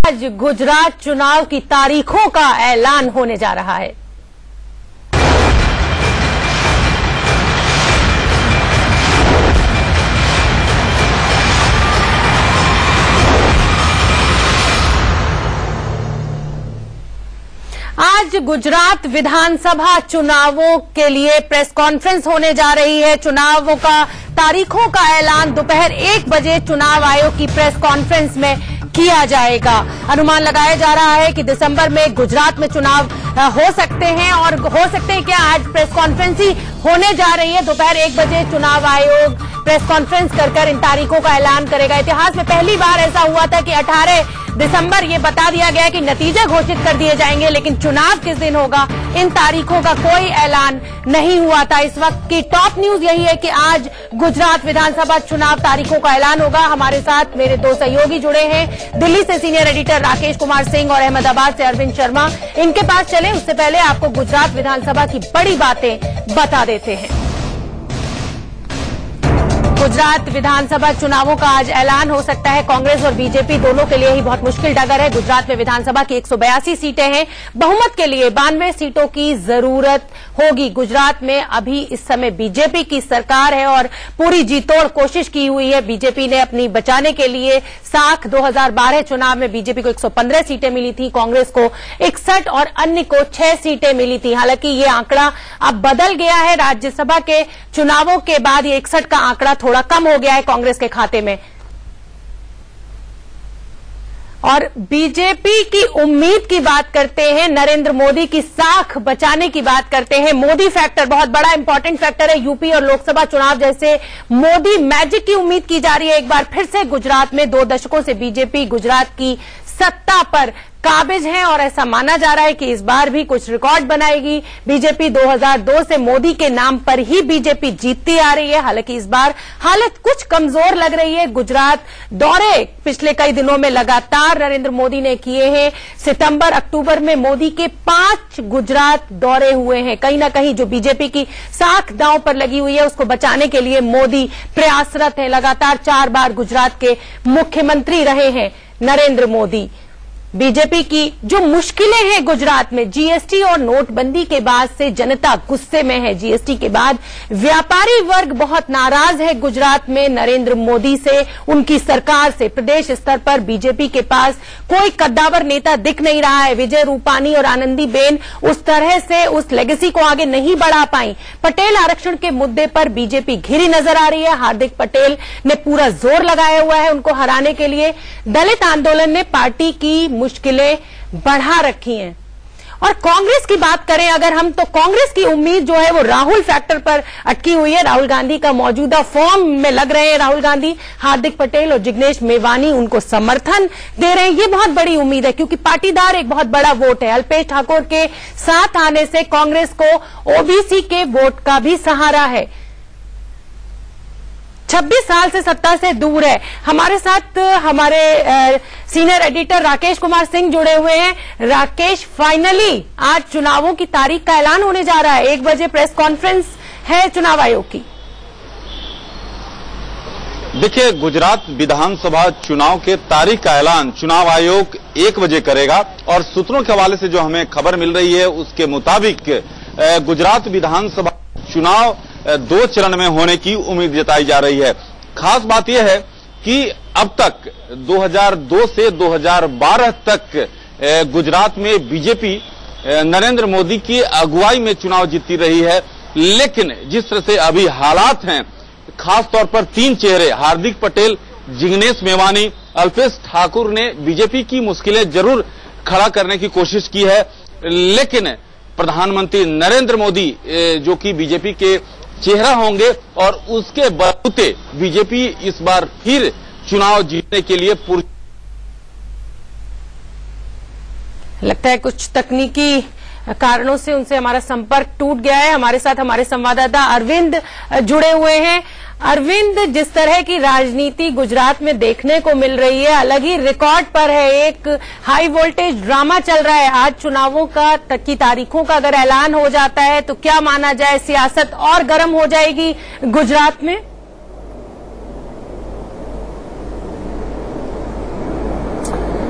आज गुजरात चुनाव की तारीखों का ऐलान होने जा रहा है। आज गुजरात विधानसभा चुनावों के लिए प्रेस कॉन्फ्रेंस होने जा रही है। चुनावों का तारीखों का ऐलान दोपहर 1 बजे चुनाव आयोग की प्रेस कॉन्फ्रेंस में किया जाएगा। अनुमान लगाया जा रहा है कि दिसंबर में गुजरात में चुनाव हो सकते हैं और हो सकते हैं क्या आज प्रेस कॉन्फ्रेंस ही होने जा रही है। दोपहर 1 बजे चुनाव आयोग प्रेस कॉन्फ्रेंस कर इन तारीखों का ऐलान करेगा। इतिहास में पहली बार ऐसा हुआ था कि 18 दिसंबर ये बता दिया गया कि नतीजे घोषित कर दिए जाएंगे, लेकिन चुनाव किस दिन होगा इन तारीखों का कोई ऐलान नहीं हुआ था। इस वक्त की टॉप न्यूज यही है कि आज गुजरात विधानसभा चुनाव तारीखों का ऐलान होगा। हमारे साथ मेरे दो सहयोगी जुड़े हैं, दिल्ली से सीनियर एडिटर राकेश कुमार सिंह और अहमदाबाद से अरविंद शर्मा। इनके पास चले उससे पहले आपको गुजरात विधानसभा की बड़ी बातें बता देते हैं। गुजरात विधानसभा चुनावों का आज ऐलान हो सकता है। कांग्रेस और बीजेपी दोनों के लिए ही बहुत मुश्किल डगर है। गुजरात में विधानसभा की 182 सीटें हैं। बहुमत के लिए 92 सीटों की जरूरत होगी। गुजरात में अभी इस समय बीजेपी की सरकार है और पूरी जीतोड़ कोशिश की हुई है। बीजेपी ने अपनी बचाने के लिए साख 2012 चुनाव में बीजेपी को 115 सीटें मिली थी, कांग्रेस को 61 और अन्य को 6 सीटें मिली थी। हालांकि ये आंकड़ा अब बदल गया है। राज्यसभा के चुनावों के बाद ये 61 का आंकड़ा थोड़ा कम हो गया है कांग्रेस के खाते में। और बीजेपी की उम्मीद की बात करते हैं, नरेंद्र मोदी की साख बचाने की बात करते हैं। मोदी फैक्टर बहुत बड़ा इंपॉर्टेंट फैक्टर है। यूपी और लोकसभा चुनाव जैसे मोदी मैजिक की उम्मीद की जा रही है। एक बार फिर से गुजरात में 2 दशकों से बीजेपी गुजरात की सत्ता पर काबिज है और ऐसा माना जा रहा है कि इस बार भी कुछ रिकॉर्ड बनाएगी। बीजेपी 2002 से मोदी के नाम पर ही बीजेपी जीतती आ रही है। हालांकि इस बार हालत कुछ कमजोर लग रही है। गुजरात दौरे पिछले कई दिनों में लगातार नरेंद्र मोदी ने किए हैं। सितंबर अक्टूबर में मोदी के 5 गुजरात दौरे हुए हैं। कहीं ना कहीं जो बीजेपी की साख दांव पर लगी हुई है उसको बचाने के लिए मोदी प्रयासरत है। लगातार 4 बार गुजरात के मुख्यमंत्री रहे हैं नरेंद्र मोदी। बीजेपी की जो मुश्किलें हैं गुजरात में, जीएसटी और नोटबंदी के बाद से जनता गुस्से में है। जीएसटी के बाद व्यापारी वर्ग बहुत नाराज है गुजरात में नरेंद्र मोदी से, उनकी सरकार से। प्रदेश स्तर पर बीजेपी के पास कोई कद्दावर नेता दिख नहीं रहा है। विजय रूपानी और आनंदीबेन उस तरह से उस लेगेसी को आगे नहीं बढ़ा पाई। पटेल आरक्षण के मुद्दे पर बीजेपी घिरी नजर आ रही है। हार्दिक पटेल ने पूरा जोर लगाया हुआ है उनको हराने के लिए। दलित आंदोलन ने पार्टी की मुश्किलें बढ़ा रखी हैं। और कांग्रेस की बात करें अगर हम, तो कांग्रेस की उम्मीद जो है वो राहुल फैक्टर पर अटकी हुई है। राहुल गांधी का मौजूदा फॉर्म में लग रहे हैं राहुल गांधी। हार्दिक पटेल और जिग्नेश मेवानी उनको समर्थन दे रहे हैं। ये बहुत बड़ी उम्मीद है क्योंकि पाटीदार एक बहुत बड़ा वोट है। अल्पेश ठाकोर के साथ आने से कांग्रेस को ओबीसी के वोट का भी सहारा है। 26 साल से सत्ता से दूर है। हमारे साथ हमारे सीनियर एडिटर राकेश कुमार सिंह जुड़े हुए हैं। राकेश, फाइनली आज चुनावों की तारीख का ऐलान होने जा रहा है। 1 बजे प्रेस कॉन्फ्रेंस है चुनाव आयोग की। देखिए, गुजरात विधानसभा चुनाव के तारीख का ऐलान चुनाव आयोग 1 बजे करेगा और सूत्रों के हवाले से जो हमें खबर मिल रही है उसके मुताबिक गुजरात विधानसभा चुनाव 2 चरण में होने की उम्मीद जताई जा रही है। खास बात यह है कि अब तक 2002 से 2012 तक गुजरात में बीजेपी नरेंद्र मोदी की अगुवाई में चुनाव जीतती रही है। लेकिन जिस तरह से अभी हालात हैं, खास तौर पर 3 चेहरे हार्दिक पटेल, जिग्नेश मेवानी, अल्पेश ठाकुर ने बीजेपी की मुश्किलें जरूर खड़ा करने की कोशिश की है। लेकिन प्रधानमंत्री नरेंद्र मोदी जो कि बीजेपी के चेहरा होंगे और उसके बलबूते बीजेपी इस बार फिर चुनाव जीतने के लिए पूरी। लगता है कुछ तकनीकी कारणों से उनसे हमारा संपर्क टूट गया है। हमारे साथ हमारे संवाददाता अरविंद जुड़े हुए हैं। अरविंद, जिस तरह की राजनीति गुजरात में देखने को मिल रही है, अलग ही रिकॉर्ड पर है। एक हाई वोल्टेज ड्रामा चल रहा है। आज चुनावों की तारीखों का अगर ऐलान हो जाता है तो क्या माना जाए, सियासत और गर्म हो जाएगी गुजरात में?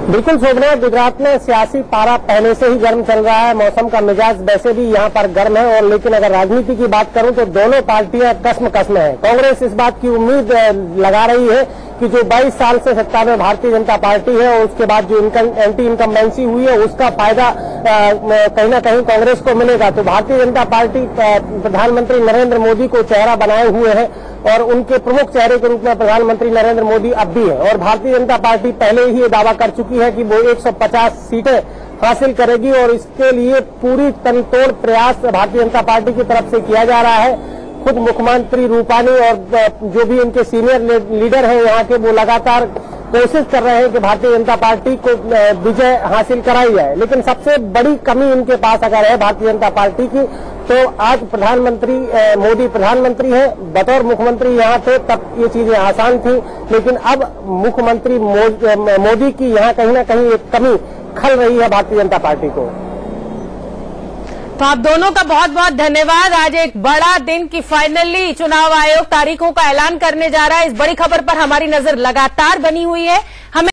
बिल्कुल शोभना, गुजरात में सियासी पारा पहले से ही गर्म चल रहा है। मौसम का मिजाज वैसे भी यहाँ पर गर्म है। और लेकिन अगर राजनीति की बात करूं तो दोनों पार्टियां कसम है। कांग्रेस इस बात की उम्मीद लगा रही है कि जो 22 साल से सत्ता में भारतीय जनता पार्टी है और उसके बाद जो एंटी इनकम्बेंसी हुई है उसका फायदा कहीं न कहीं कांग्रेस को मिलेगा। तो भारतीय जनता पार्टी प्रधानमंत्री नरेंद्र मोदी को चेहरा बनाए हुए है और उनके प्रमुख चेहरे के रूप में प्रधानमंत्री नरेंद्र मोदी अब भी है। और भारतीय जनता पार्टी पहले ही ये दावा कर चुकी है कि वो 150 सीटें हासिल करेगी और इसके लिए पूरी तनतोड़ प्रयास भारतीय जनता पार्टी की तरफ से किया जा रहा है। खुद मुख्यमंत्री रूपानी और जो भी इनके सीनियर लीडर हैं यहाँ के, वो लगातार कोशिश कर रहे हैं कि भारतीय जनता पार्टी को विजय हासिल कराई जाए। लेकिन सबसे बड़ी कमी इनके पास अगर है भारतीय जनता पार्टी की, तो आज प्रधानमंत्री मोदी प्रधानमंत्री है, बतौर मुख्यमंत्री यहाँ थे तब ये चीजें आसान थी। लेकिन अब मुख्यमंत्री मोदी की यहाँ कहीं न कहीं एक कमी खल रही है भारतीय जनता पार्टी को। तो आप दोनों का बहुत बहुत धन्यवाद। आज एक बड़ा दिन की फाइनली चुनाव आयोग तारीखों का ऐलान करने जा रहा है। इस बड़ी खबर पर हमारी नजर लगातार बनी हुई है। हमें